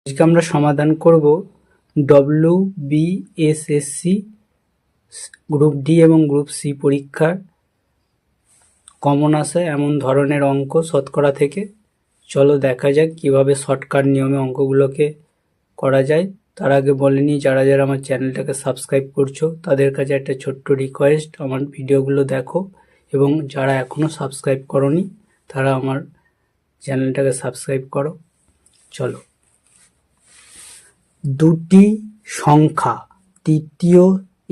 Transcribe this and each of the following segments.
আজকে আমরা সমাধান করব WBSSC গ্রুপ ডি এবং গ্রুপ সি পরীক্ষার কমন আসে এমন ধরনের অঙ্ক শতকরা থেকে। চলো দেখা যাক কিভাবে শর্টকাট নিয়মে অঙ্কগুলোকে করা যায়। তার আগে বলে নিই, যারা যারা আমার চ্যানেলটাকে সাবস্ক্রাইব করছো তাদের কাছে একটা ছোট্ট রিকোয়েস্ট, আমার ভিডিওগুলো দেখো এবং যারা এখনও সাবস্ক্রাইব করোনি তারা আমার চ্যানেলটাকে সাবস্ক্রাইব করো। চলো, দুটি সংখ্যা তৃতীয়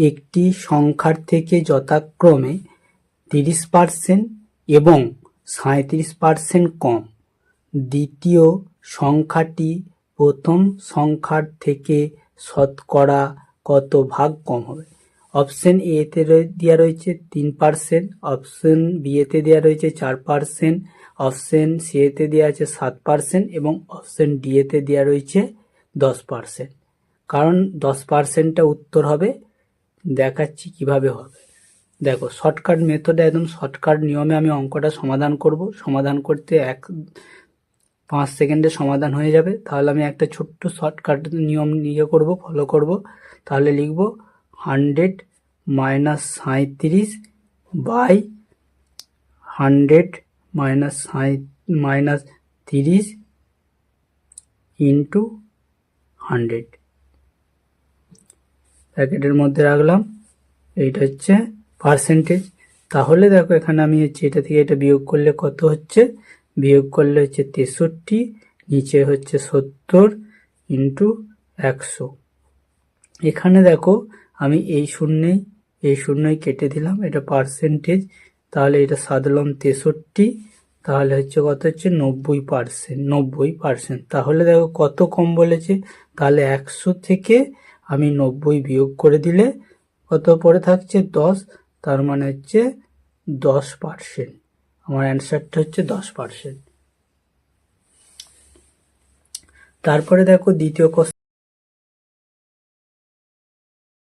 একটি সংখ্যার থেকে যথাক্রমে 30% এবং 37% কম। দ্বিতীয় সংখ্যাটি প্রথম সংখ্যার থেকে শতকরা কত ভাগ কম হবে? অপশন এ তে দেওয়া রয়েছে 3%, অপশন বি তে দেওয়া রয়েছে 4%, অপশন সি তে দেওয়া আছে 7% এবং অপশন ডি তে দেওয়া রয়েছে 10%। কারণ 10%টা উত্তর হবে, দেখাচ্ছি কিভাবে হবে। দেখো, শর্টকাট মেথডে একদম শর্টকাট নিয়মে আমি অঙ্কটা সমাধান করব। সমাধান করতে 5 সেকেন্ডে সমাধান হয়ে যাবে। তাহলে আমি একটা ছোট্ট শর্টকাট নিয়ম ফলো করব। তাহলে লিখব 100 - 37 বাই 100 - 30 ইন্টু 100 ব্র্যাকেটের মধ্যে রাখলাম। এইটা হচ্ছে পার্সেন্টেজ। তাহলে দেখো এখানে আমি এটা থেকে এটা বিয়োগ করলে কত হচ্ছে? বিয়োগ করলে হচ্ছে 63, নিচে হচ্ছে 70 ইন্টু 100। এখানে দেখো আমি এই শূন্যই কেটে দিলাম, এটা পার্সেন্টেজ। তাহলে এটা সাধলাম 63, তাহলে হচ্ছে কত হচ্ছে 90%। তাহলে দেখো কত কম বলেছে, তাহলে 100 থেকে আমি 90 বিয়োগ করে দিলে কত পরে থাকছে? 10, তার মানে হচ্ছে 10%। আমার অ্যান্সারটা হচ্ছে 10%। তারপরে দেখো দ্বিতীয়